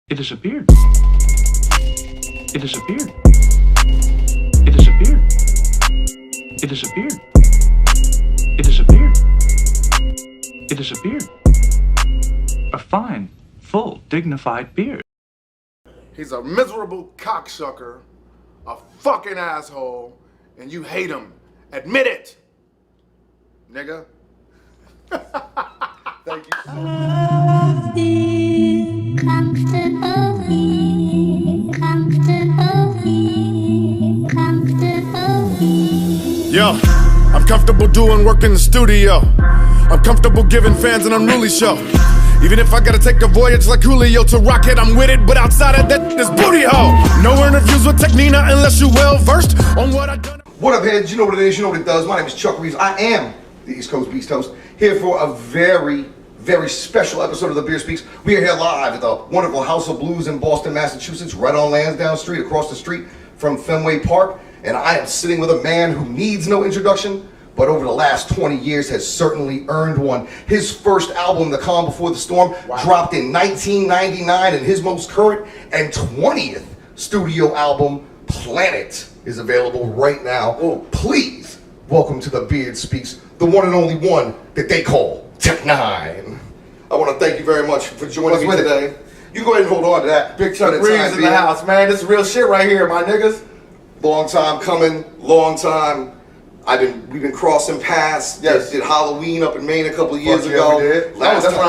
It disappeared. It disappeared. It disappeared. It disappeared. It disappeared. It disappeared. A fine, full, dignified beard. He's a miserable cocksucker, a fucking asshole, and you hate him. Admit it, nigga. Thank you. Yo, I'm comfortable doing work in the studio. I'm comfortable giving fans an unruly show. Even if I gotta take a voyage like Julio to rock it, I'm with it. But outside of that, this booty hole. No interviews with N9ne unless you well versed on what I done. What up, heads? You know what it is, you know what it does. My name is Chuck Reeves. I am the East Coast Beast host, here for a very, very special episode of The Beer Speaks. We are here live at the wonderful House of Blues in Boston, Massachusetts, right on Lansdowne Street, across the street from Fenway Park. And I am sitting with a man who needs no introduction, but over the last 20 years has certainly earned one. His first album, The Calm Before the Storm, dropped in 1999, and his most current and 20th studio album, Planet, is available right now. Oh, please welcome to The Beard Speaks, the one and only one that they call N9ne. I want to thank you very much for joining me today. You can go ahead and hold on to that. Big Chuck Reeves in the house, man. This is real shit right here, my niggas. Long time coming, long time. We've been crossing paths. Yes. Did Halloween up in Maine a couple of years Yeah, ago. we did. That's when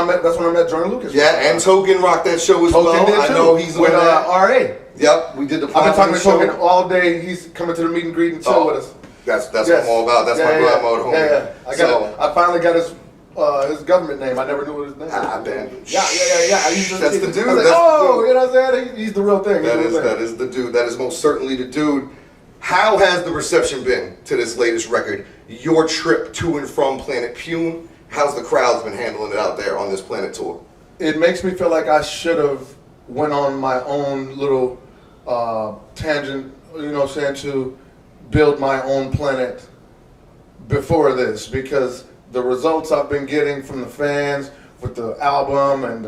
I met Jordan Lucas. Yeah, and Token rocked that show as Token well. did I too. know he's with on that. RA. Yep, we did the. I've been talking to show. Token all day. He's coming to the meet and greet and chill with us. That's what I'm all about. That's my grandmother homie. Yeah. I finally got his government name. I never knew what his name was. Ah, man. Yeah. That's the dude. I was like, oh, you know what I'm saying? He's the real thing. That is the dude. That is most certainly the dude. How has the reception been to this latest record? Your trip to and from Planet Pune? How's the crowds been handling it out there on this Planet tour? It makes me feel like I should have went on my own little tangent, you know what I'm saying, to build my own planet before this, because the results I've been getting from the fans with the album and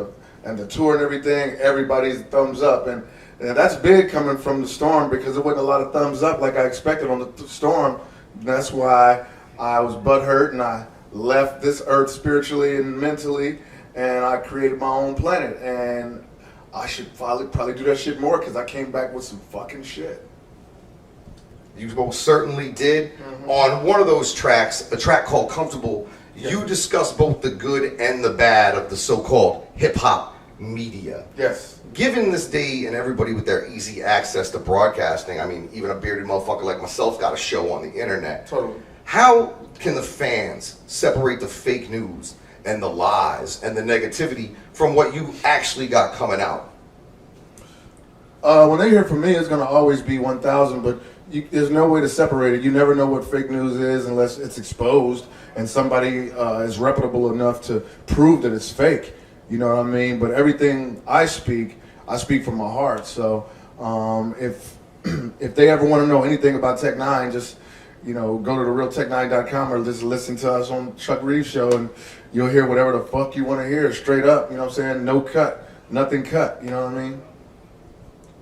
the tour and everything, everybody's thumbs up, and that's big coming from the Storm, because there wasn't a lot of thumbs up like I expected on the Storm. And that's why I was butthurt and I left this earth spiritually and mentally, and I created my own planet. And I should probably do that shit more, because I came back with some fucking shit. You most certainly did. Mm-hmm. On one of those tracks, a track called Comfortable, you discuss both the good and the bad of the so-called hip-hop media. Yes. Given this day and everybody with their easy access to broadcasting, I mean, even a bearded motherfucker like myself got a show on the internet. Totally. How can the fans separate the fake news and the lies and the negativity from what you actually got coming out? When they hear from me, it's going to always be 1,000, but there's no way to separate it. You never know what fake news is unless it's exposed and somebody is reputable enough to prove that it's fake. You know what I mean? But everything I speak from my heart. So if they ever want to know anything about N9ne, just go to therealtech9.com or just listen to us on Chuck Reeves show, and you'll hear whatever the fuck you want to hear straight up. You know what I'm saying? No cut, nothing cut. You know what I mean?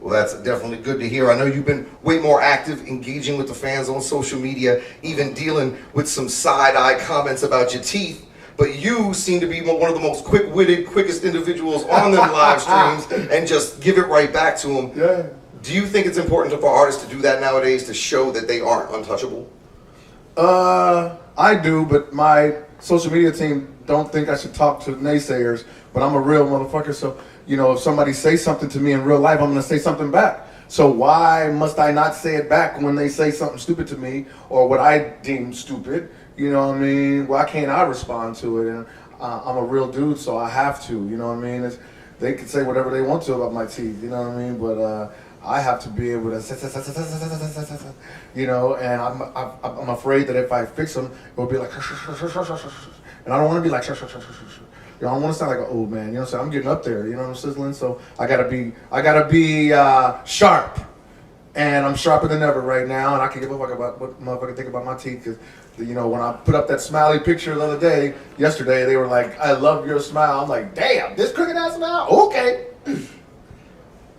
Well, that's definitely good to hear. I know you've been way more active, engaging with the fans on social media, even dealing with some side-eye comments about your teeth. But you seem to be one of the most quick-witted, quickest individuals on them live streams, and just give it right back to them. Yeah. Do you think it's important for artists to do that nowadays, to show that they aren't untouchable? I do, but my social media team don't think I should talk to naysayers. But I'm a real motherfucker, so if somebody says something to me in real life, I'm gonna say something back. So why must I not say it back when they say something stupid to me, or what I deem stupid? You know what I mean? Why can't I respond to it? And I'm a real dude, so I have to. You know what I mean? They can say whatever they want to about my teeth. You know what I mean? But I have to be able to, and I'm afraid that if I fix them, it will be like, and I don't want to be like, I don't want to sound like an old man. You know what I'm saying? I'm getting up there. You know what I'm sizzling? So I gotta be sharp. And I'm sharper than ever right now, and I can give a fuck about what motherfuckers think about my teeth. Because, when I put up that smiley picture the other day, yesterday, they were like, "I love your smile." I'm like, "Damn, this crooked ass smile? Okay."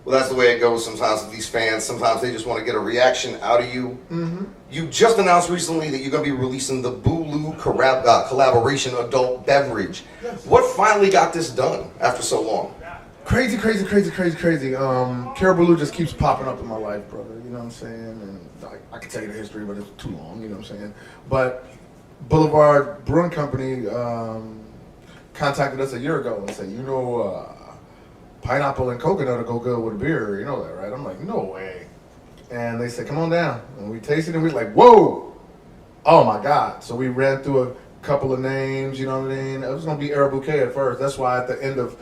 Well, that's the way it goes sometimes with these fans. Sometimes they just want to get a reaction out of you. Mm-hmm. You just announced recently that you're going to be releasing the Bulu collaboration adult beverage. Yes. What finally got this done after so long? Crazy. Caribou just keeps popping up in my life, brother. You know what I'm saying? And I can tell you the history, but it's too long. You know what I'm saying? But Boulevard Brewing Company contacted us a year ago and said, pineapple and coconut will go good with a beer. You know that, right? I'm like, no way. And they said, come on down. And we tasted it and we were like, whoa! Oh my God. So we ran through a couple of names, you know what I mean? It was going to be Air Bouquet at first. That's why at the end of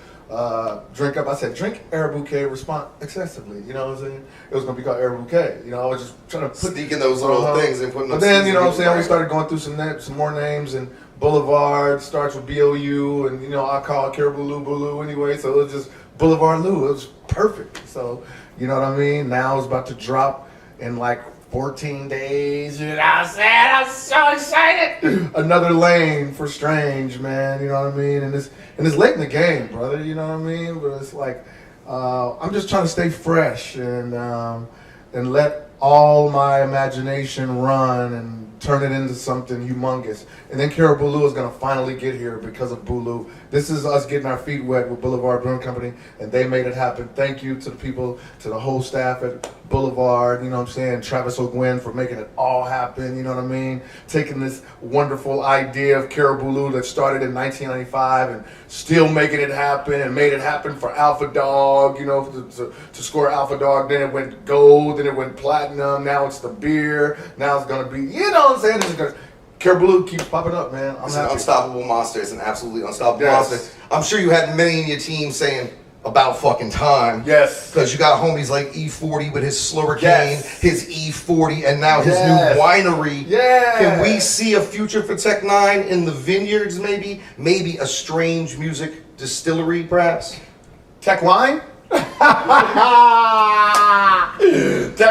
Drink Up, I said, drink Air Bouquet, respond excessively. You know what I'm saying? It was going to be called Air Bouquet. You know, I was just trying to put sneaking those little things and putting them. But then, you know what I'm saying, we started going through some more names, and Boulevard starts with B-O-U, and, you know, I call it Caribou Bulu anyway, so it was just Boulevard Lou. It was perfect. So, you know what I mean? Now it's about to drop in like 14 days. You know what I'm saying? I'm so excited. Another lane for Strange, man. You know what I mean? And it's late in the game, brother. You know what I mean? But it's like I'm just trying to stay fresh and let all my imagination run and turn it into something humongous. And then Caribou Lou is going to finally get here because of Bulu. This is us getting our feet wet with Boulevard Brewing Company, and they made it happen. Thank you to the people, to the whole staff at Boulevard, you know what I'm saying, Travis O'Gwen for making it all happen, you know what I mean? Taking this wonderful idea of Caribou Lou that started in 1995 and still making it happen, and made it happen for Alpha Dog, you know, to score Alpha Dog. Then it went gold, then it went platinum, now it's the beer, now it's going to be, you know what I'm saying? This is gonna, Caribou Lou keeps popping up, man. It's an unstoppable monster. It's an absolutely unstoppable monster. I'm sure you had many in your team saying, about fucking time. Yes. Because you got homies like E40 with his Slurricane, yes. his E40, and now his new winery. Yeah. Can we see a future for N9ne in the vineyards, maybe? Maybe a strange music distillery, perhaps? Tech Wine? Tech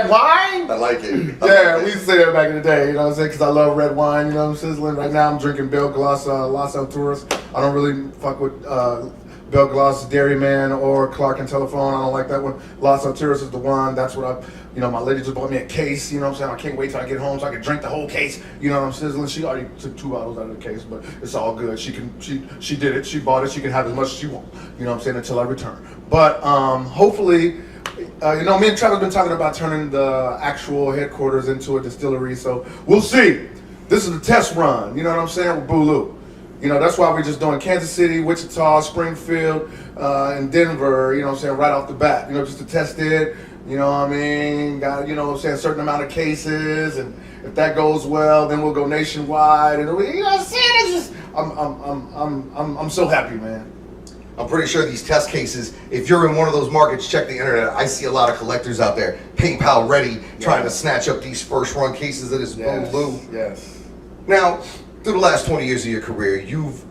Wine? I like it. We used to say that back in the day, you know what I'm saying? Because I love red wine, you know what I'm sizzling. Right now I'm drinking Bel Gloss Las Alturas. I don't really fuck with Bel Gloss Dairyman or Clark and Telephone. I don't like that one. Las Alturas is the one. That's what my lady just bought me a case, you know what I'm saying? I can't wait till I get home so I can drink the whole case, you know what I'm sizzling? She already took 2 bottles out of the case, but it's all good. She did it, she bought it, she can have as much as she wants, you know what I'm saying, until I return. But hopefully, me and Travis have been talking about turning the actual headquarters into a distillery, so we'll see. This is a test run, you know what I'm saying, with Bulu. You know, that's why we're just doing Kansas City, Wichita, Springfield, and Denver, you know what I'm saying, right off the bat. You know, just to test it, you know what I mean? Got, you know what I'm saying, a certain amount of cases, and if that goes well, then we'll go nationwide. And you know what I'm saying? It's just, I'm so happy, man. I'm pretty sure these test cases, if you're in one of those markets, check the internet. I see a lot of collectors out there, PayPal ready, trying to snatch up these first run cases of this Bulu. Yes. Now, through the last 20 years of your career, you've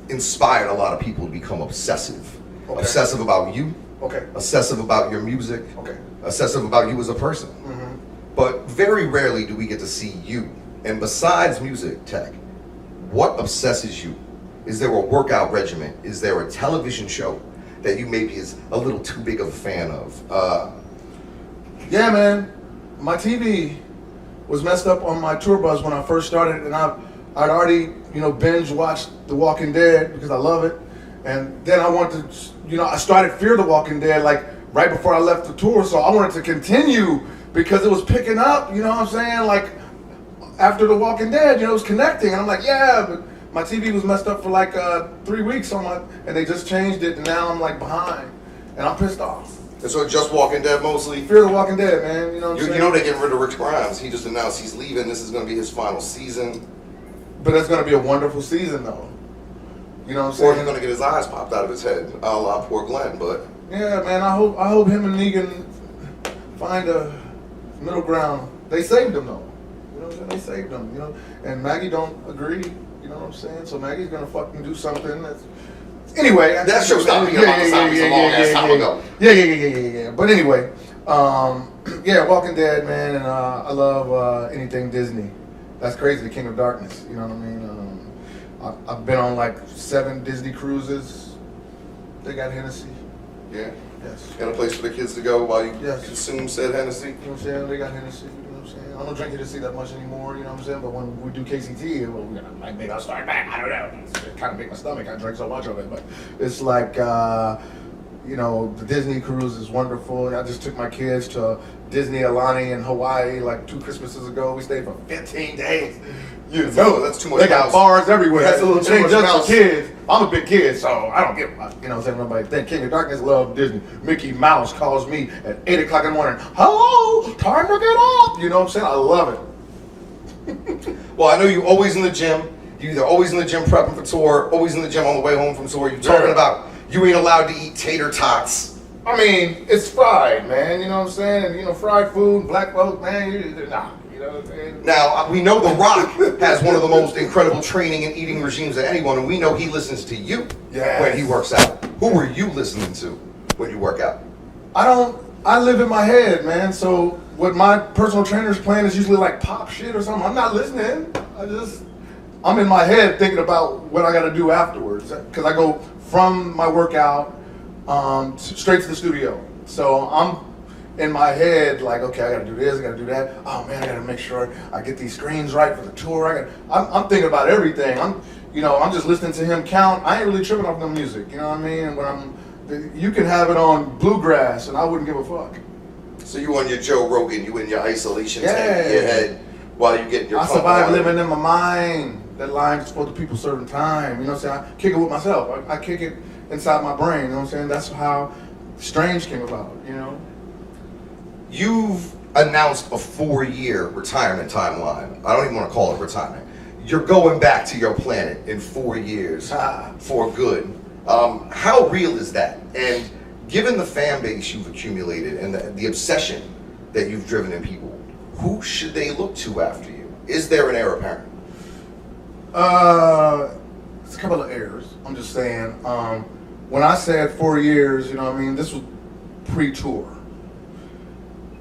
inspired a lot of people to become obsessive. Okay. Obsessive about you. Okay. Obsessive about your music. Okay. Obsessive about you as a person. Mm-hmm. But very rarely do we get to see you. And besides music, Tech, what obsesses you? Is there a workout regimen? Is there a television show that you maybe is a little too big of a fan of? Yeah, man. My TV was messed up on my tour bus when I first started, and I'd already, binge watched The Walking Dead because I love it. And then I wanted to, I started Fear the Walking Dead like right before I left the tour, so I wanted to continue because it was picking up, you know what I'm saying? Like after The Walking Dead, it was connecting, and I'm like, yeah, but my TV was messed up for like 3 weeks and they just changed it, and now I'm like behind, and I'm pissed off. And so just Walking Dead mostly? Fear the Walking Dead, man, you know what I'm saying? You know they're getting rid of Rick Grimes. He just announced he's leaving. This is going to be his final season. But it's going to be a wonderful season, though. You know what I'm saying? Or he's going to get his eyes popped out of his head, a la poor Glenn, but... Yeah, man, I hope him and Negan find a middle ground. They saved him, though. You know what I'm saying? They saved him, And Maggie don't agree, you know what I'm saying? So Maggie's going to fucking do something that's... Anyway... That show stopped being about the zombies a long ass time ago. Yeah. But anyway, Walking Dead, man, and I love anything Disney. That's crazy, the King of Darkness, you know what I mean? I've been on like 7 Disney cruises. They got Hennessy. Yeah. Yes. Got a place for the kids to go while you Yes. consume said Hennessy. You know what I'm saying? They got Hennessy, you know what I'm saying? I don't drink Hennessy that much anymore, you know what I'm saying? But when we do KCT, well, maybe I'll start back, I don't know. It kind of make my stomach, I drink so much of it. But it's like, you know, the Disney cruise is wonderful. I just took my kids to Disney Alani in Hawaii like 2 Christmases ago. We stayed for 15 days. You know, That's too much They got mouse. bars everywhere. That's a little It too ain't much just mouse. for kids. I'm a big kid, so I don't give a fuck. You know what I'm saying? Nobody think King of Darkness love Disney. Mickey Mouse calls me at 8 o'clock in the morning. Hello, time to get up. You know what I'm saying? I love it. Well, I know you always in the gym. You either always in the gym prepping for tour, always in the gym on the way home from tour. You talking Yeah. about you ain't allowed to eat tater tots. I mean, it's fried, man. You know what I'm saying? And, you know, fried food, black folk, man, nah. You know what I'm saying? Now, we know The Rock has one of the most incredible training and eating regimes of anyone, and we know he listens to you Yes. when he works out. Who are you listening to when you work out? I live in my head, man. So what my personal trainer's playing is usually like pop shit or something. I'm not listening. I'm in my head thinking about what I got to do afterwards. Because I go from my workout straight to the studio. So I'm in my head like, okay, I got to do this, I got to do that. Oh man, I got to make sure I get these screens right for the tour. I'm thinking about everything. I'm just listening to him count. I ain't really tripping off no music. You know what I mean? And when you can have it on bluegrass, and I wouldn't give a fuck. So you on your Joe Rogan, you in your isolation tank Yeah. in your head while you get your I pump survive on. living in my mind. That line's supposed to people certain time. You know what I'm saying? I kick it with myself. I kick it inside my brain. You know what I'm saying? That's how Strange came about, you know? You've announced a 4-year retirement timeline. I don't even want to call it retirement. You're going back to your planet in 4 years for good. How real is that? And given the fan base you've accumulated and the obsession that you've driven in people, who should they look to after you? Is there an heir apparent? It's a couple of errors. I'm just saying. When I said 4 years, you know what I mean, this was pre-tour.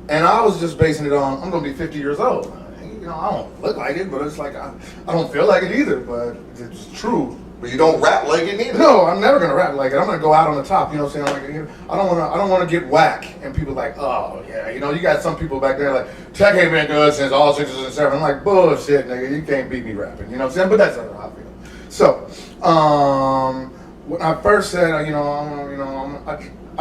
And I was just basing it on, I'm going to be 50 years old. You know, I don't look like it, but it's like, I don't feel like it either, but it's true. But you don't rap like it neither. No, I'm never gonna rap like it. I'm gonna go out on the top. You know what I'm saying? Like, you know, I don't wanna get whack. And people like, oh yeah, you know, you got some people back there like, Tech ain't been good since all 6s and 7s. I'm like, bullshit, nigga. You can't beat me rapping. You know what I'm saying? But that's not how I feel. So, when I first said, I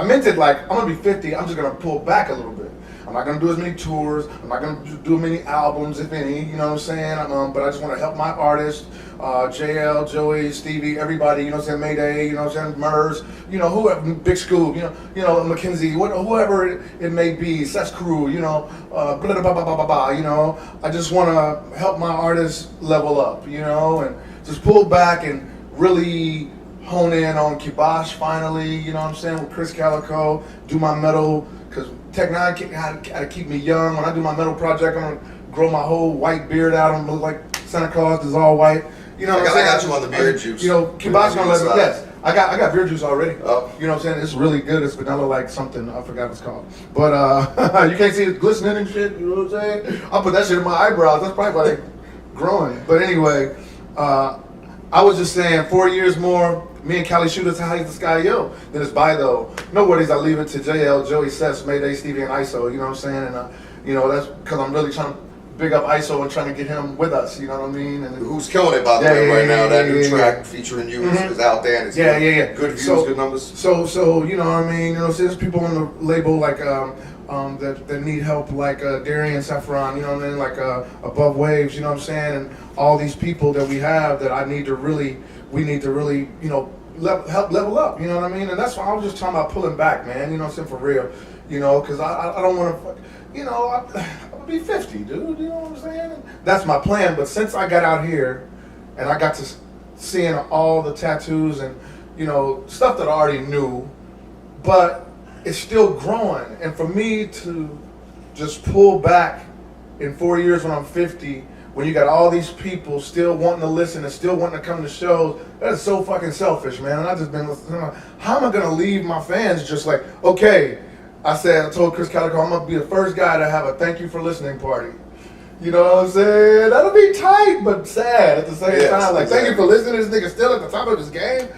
meant it like I'm gonna be 50. I'm just gonna pull back a little bit. I'm not gonna do as many tours. I'm not gonna do many albums, if any. You know what I'm saying? But I just want to help my artists, JL, Joey, Stevie, everybody. You know what I'm saying? Mayday. You know what I'm saying? Murs. You know, whoever, Big Scoop. You know, Mackenzie. Whoever it may be. Seth's crew. You know, blah blah blah blah blah blah. You know, I just want to help my artists level up. You know, and just pull back and really hone in on Kibosh finally. You know what I'm saying? With Chris Calico, do my metal. Because Tech9ne had to keep me young. When I do my metal project, I'm going to grow my whole white beard out. I'm going to look like Santa Claus is all white. You know what I'm saying? I got you on the beard juice. You know, Kibosh going to let me, yes. I got beard juice already. Oh. You know what I'm saying? It's really good. It's vanilla like something. I forgot what it's called. But you can't see it glistening and shit. You know what I'm saying? I put that shit in my eyebrows. That's probably why they're growing. But anyway, I was just saying 4 years more. Me and Cali shoot us high as the sky, yo. Then it's by though. No worries, I leave it to JL, Joey, Seth, Mayday, Stevie, and ISO. You know what I'm saying? And you know, that's because I'm really trying to big up ISO and trying to get him with us. You know what I mean? And Who's killing it, by the way, right now? That new track featuring you is out there. And it's good views, good numbers. So you know what I mean? You know, so there's people on the label like that need help, like Darian Saffron. You know what I mean? Like Above Waves. You know what I'm saying? And all these people that we have that we need to really, you know, help level up, you know what I mean? And that's why I was just talking about pulling back, man, you know what I'm saying, for real, you know, because I don't want to, you know, I'm going to be 50, dude, you know what I'm saying? That's my plan, but since I got out here and I got to seeing all the tattoos and, you know, stuff that I already knew, but it's still growing, and for me to just pull back in 4 years when I'm 50, when you got all these people still wanting to listen and still wanting to come to shows, that is so fucking selfish, man. And I just been listening. How am I gonna leave my fans just like, okay, I told Chris Calico, I'm gonna be the first guy to have a thank you for listening party. You know what I'm saying? That'll be tight, but sad at the same time. Like, thank you for listening. This nigga still at the top of his game.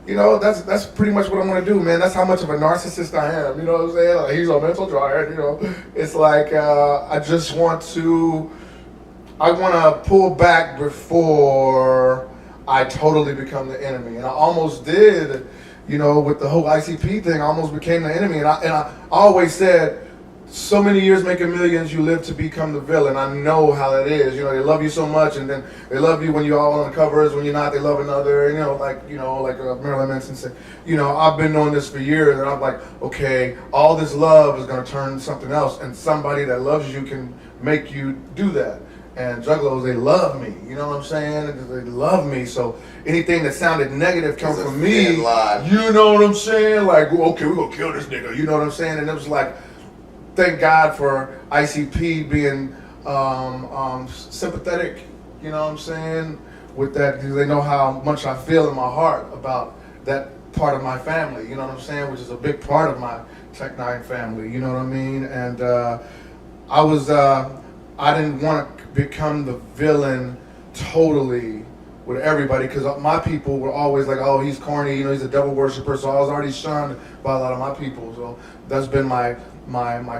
you know, that's pretty much what I'm gonna do, man. That's how much of a narcissist I am. You know what I'm saying? Like, he's a mental dryad. You know, it's like I just want to. I want to pull back before I totally become the enemy, and I almost did. You know, with the whole ICP thing, I almost became the enemy, and I always said. So many years making millions, you live to become the villain. I know how that is. You know, they love you so much, and then they love you when you're all on the covers. When you're not, they love another. You know, like Marilyn Manson said. You know, I've been doing this for years, and I'm like, okay, all this love is going to turn something else, and somebody that loves you can make you do that. And juggalos, they love me. You know what I'm saying? They love me. So anything that sounded negative come from me. You know what I'm saying? Like, okay, we're gonna kill this nigga. You know what I'm saying? And it was like. Thank God for ICP being sympathetic, you know what I'm saying, with that, because they know how much I feel in my heart about that part of my family, you know what I'm saying, which is a big part of my Tech9 family, you know what I mean, and I didn't want to become the villain totally with everybody, because my people were always like, oh, he's corny, you know, he's a devil worshiper, so I was already shunned by a lot of my people, so that's been my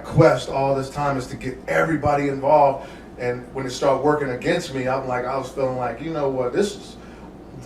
quest all this time, is to get everybody involved. And when it started working against me, I was feeling like, you know what, this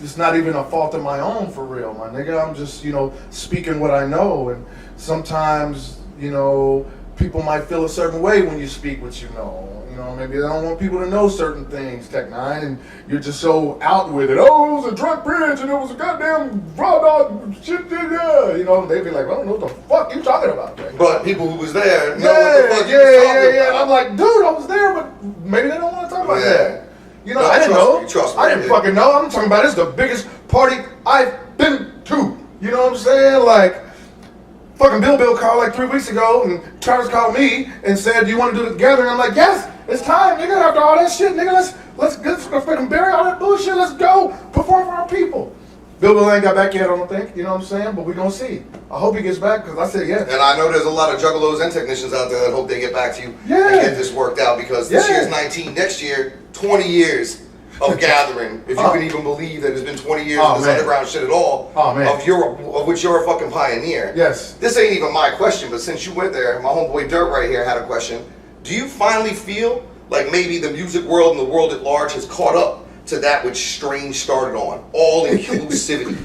is not even a fault of my own, for real, my nigga. I'm just, you know, speaking what I know. And sometimes, you know, people might feel a certain way when you speak what you know. You know, maybe they don't want people to know certain things, Tech9, and you're just so out with it. Oh, it was a drunk bridge, and it was a goddamn raw dog shit. Yeah. You know, they'd be like, I don't know what the fuck you talking about, man. But people who was there know what the fuck you was talking about. And I'm like, dude, I was there, but maybe they don't want to talk about that. You know, No, I didn't know. trust me, I didn't fucking know. I'm talking about, it's the biggest party I've been to. You know what I'm saying? Like, fucking Bill called like 3 weeks ago, and Travis called me and said, do you want to do it together? And I'm like, yes, it's time, nigga, after all that shit, nigga, let's fucking bury all that bullshit, let's go perform for our people. Bill ain't got back yet, I don't think, you know what I'm saying? But we gonna see. I hope he gets back, because I said yes. And I know there's a lot of juggalos and technicians out there that hope they get back to you and get this worked out, because this year's 19, next year, 20 years of gathering, if you can even believe that it's been 20 years of this underground shit at all, of which you're a fucking pioneer. Yes. This ain't even my question, but since you went there, my homeboy Dirt right here had a question. Do you finally feel like maybe the music world and the world at large has caught up to that which Strange started on? All inclusivity.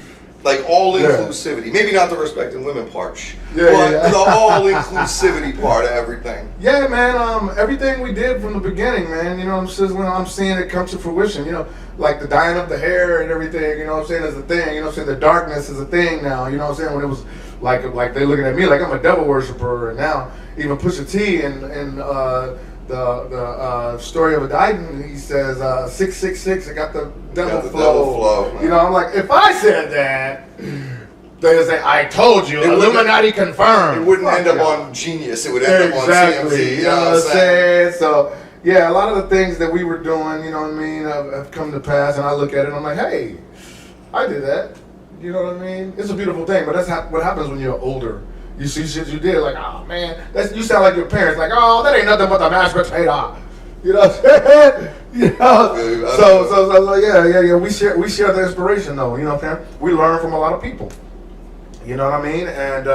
Like all inclusivity. Maybe not the respecting women part, but the all inclusivity part of everything. Yeah, man, everything we did from the beginning, man, you know I'm seeing it come to fruition, you know, like the dyeing of the hair and everything, you know what I'm saying, is a thing, you know what I'm saying, the darkness is a thing now, you know what I'm saying, when it was like they looking at me like I'm a devil worshiper, and now even Pusha T and the story of a Didan, he says 666, I got the devil flow. You know, I'm like, if I said that, they'd say, I told you, Illuminati confirmed. It wouldn't end up on Genius, it would end up on CMZ. You know what I'm saying? So, yeah, a lot of the things that we were doing, you know what I mean, have come to pass, and I look at it and I'm like, hey, I did that. You know what I mean? It's a beautiful thing, but that's what happens when you're older. You see shit you did, like, oh man, you sound like your parents, like, oh, that ain't nothing but the mashed potato. You know what I'm saying? You know? So yeah. We share the inspiration though, you know what I'm saying? We learn from a lot of people. You know what I mean? And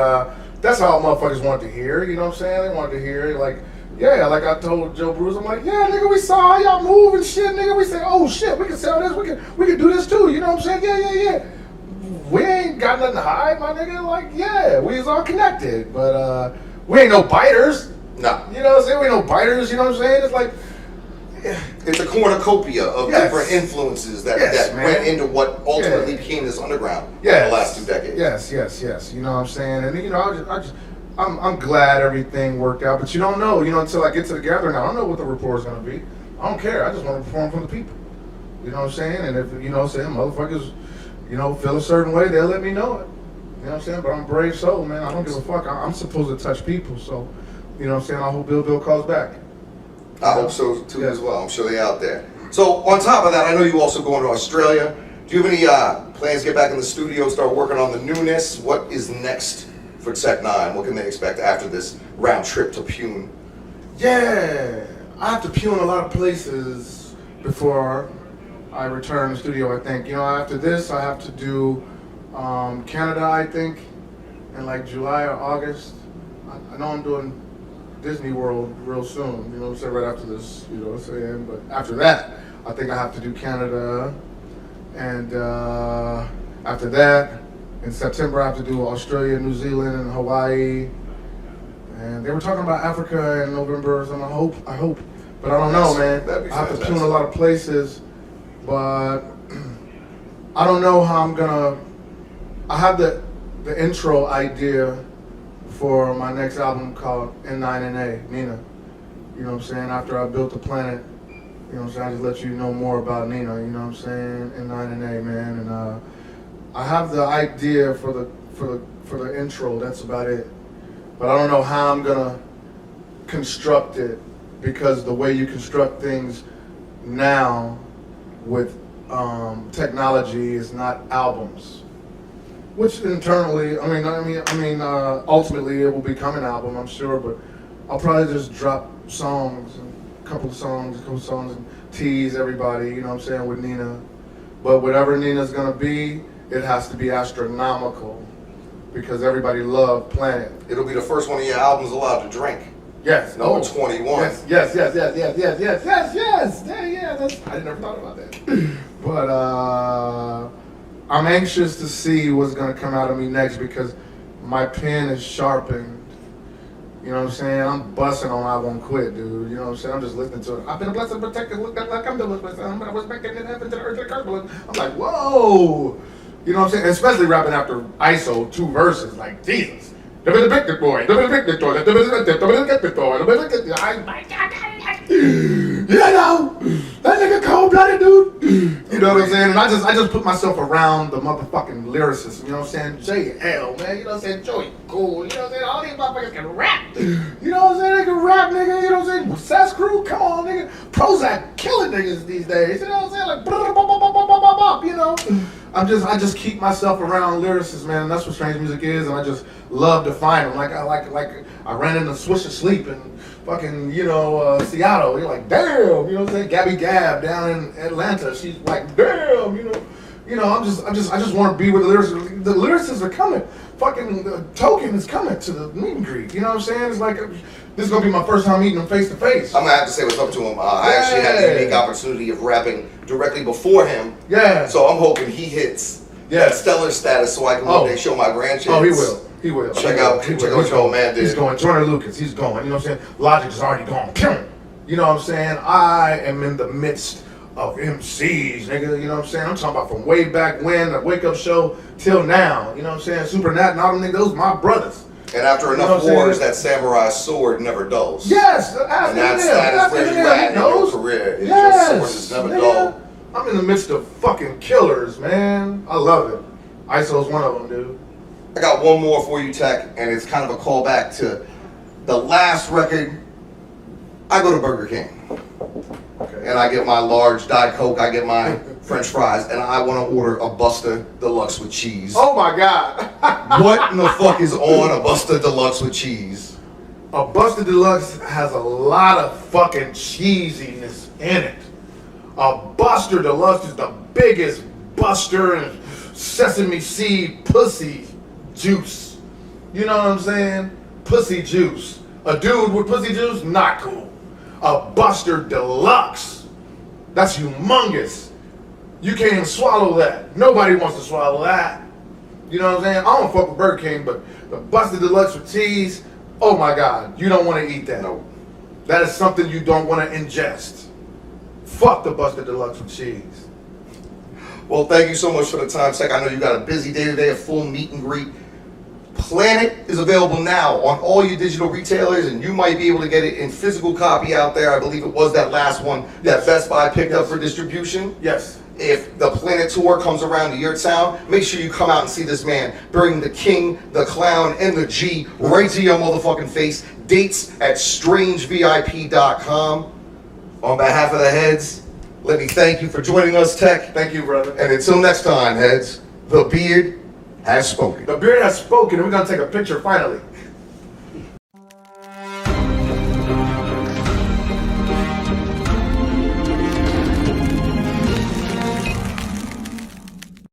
that's all motherfuckers want to hear, you know what I'm saying? They want to hear it, like, yeah, like I told Joe Bruce, I'm like, yeah, nigga, we saw how y'all move and shit, nigga. We say, oh shit, we can sell this, we can do this too, you know what I'm saying? Yeah. We ain't got nothing to hide, my nigga. Like, yeah, we is all connected, but we ain't no biters. No. You know what I'm saying? We ain't no biters, you know what I'm saying? It's like, it's a cornucopia of different influences that went into what ultimately became this underground in the last 2 decades. Yes. You know what I'm saying? And you know, I'm glad everything worked out, but you don't know, you know, until I get to the gathering. I don't know what the report is gonna be. I don't care. I just want to perform for the people. You know what I'm saying? And if you know, saying motherfuckers, you know, feel a certain way, they'll let me know it. You know what I'm saying? But I'm a brave soul, man. I don't give a fuck. I'm supposed to touch people, so, you know what I'm saying? I hope Bill calls back. I hope so, too, as well. I'm sure they're out there. So, on top of that, I know you also going to Australia. Do you have any plans to get back in the studio, start working on the newness? What is next for Tech9? What can they expect after this round trip to Pune? Yeah. I have to Pune a lot of places before I return to the studio, I think. You know, after this, I have to do Canada, I think, in like July or August. I know I'm doing Disney World real soon, you know what I'm saying, right after this, you know what I'm saying? But after that, I think I have to do Canada. And after that, in September, I have to do Australia, New Zealand, and Hawaii. And they were talking about Africa in November, so I hope. But I don't know, man. I have to tune a lot of places, but I don't know how I'm gonna. I have the intro idea for my next album called N9ne, Nina. You know what I'm saying? After I built the planet, you know what I'm saying? I just let you know more about Nina, you know what I'm saying? N9ne, man. And I have the idea for the intro. That's about it. But I don't know how I'm gonna construct it, because the way you construct things now with technology is not albums. Which internally, ultimately it will become an album, I'm sure. But I'll probably just drop songs, a couple songs, and tease everybody, you know what I'm saying, with Nina. But whatever Nina's gonna be, it has to be astronomical, because everybody loved Planet. It'll be the first one of your albums allowed to drink. Yes. Number 21. Yes. Yeah. I never thought about that. But I'm anxious to see what's gonna come out of me next, because my pen is sharpened. You know what I'm saying? I'm busting on I Won't Quit, dude. You know what I'm saying? I'm just listening to it. I've been a blessed and protected. Look like I'm doing with myself. I was making it happen to the earth and the curse. I'm like, whoa. You know what I'm saying? Especially rapping after ISO, 2 verses. Like, Jesus. You know, that nigga cold-blooded, dude. You know what I'm saying? And I just put myself around the motherfucking lyricists. You know what I'm saying? JL, man. You know what I'm saying? Joey Cool. You know what I'm saying? All these motherfuckers can rap. You know what I'm saying? They can rap, nigga. You know what I'm saying? Sass Crew, come on, nigga. Prozac killing niggas these days. You know what I'm saying? Like, you know? I just keep myself around lyricists, man. And that's what strange music is, and I just love to find them. Like I ran into Swish of Sleep in fucking, you know, Seattle. You're like, damn, you know what I'm saying? Gabby Gab down in Atlanta. She's like, damn, you know. I just want to be with the lyricists. The lyricists are coming. Fucking Token is coming to the meet and greet. You know what I'm saying? It's like, this is gonna be my first time meeting him face to face. I'm gonna have to say what's up to him. I actually had the unique opportunity of rapping directly before him. Yeah. So I'm hoping he hits that stellar status, so I can one day show my grandkids. Oh, he will. Check out what your old man did. He's going. Jordan Lucas, he's going. You know what I'm saying? Logic is already gone. You know what I'm saying? I am in the midst of MCs, nigga. You know what I'm saying? I'm talking about from way back when, the Wake Up Show, till now. You know what I'm saying? Super Nat and all them niggas, those my brothers. And after enough wars, that samurai sword never dulls. Yes, that is where you at in your career. Yes, your sword is never dull. I'm in the midst of fucking killers, man. I love it. ISO's one of them, dude. I got one more for you, Tech, and it's kind of a callback to the last record. I go to Burger King. Okay. And I get my large Diet Coke, I get my French fries, and I want to order a Buster Deluxe with cheese. Oh my God. What in the fuck is on a Buster Deluxe with cheese? A Buster Deluxe has a lot of fucking cheesiness in it. A Buster Deluxe is the biggest Buster and sesame seed pussy juice. You know what I'm saying? Pussy juice. A dude with pussy juice, not cool. A Buster Deluxe, that's humongous. You can't even swallow that. Nobody wants to swallow that. You know what I'm saying? I don't fuck with Burger King, but the Buster Deluxe with cheese, oh my God, you don't want to eat that. No. That is something you don't want to ingest. Fuck the Buster Deluxe with cheese. Well, thank you so much for the time, Tech. I know you got a busy day today, a full meet and greet. Planet is available now on all your digital retailers, and you might be able to get it in physical copy out there. I believe it was that last one that Best Buy picked up for distribution. Yes. If the Planet Tour comes around to your town, make sure you come out and see this man. Bring the king, the clown, and the G right to your motherfucking face. Dates at strangevip.com. On behalf of the heads, let me thank you for joining us, Tech. Thank you, brother. And until next time, heads, the beard has spoken. The beard has spoken, and we're going to take a picture finally.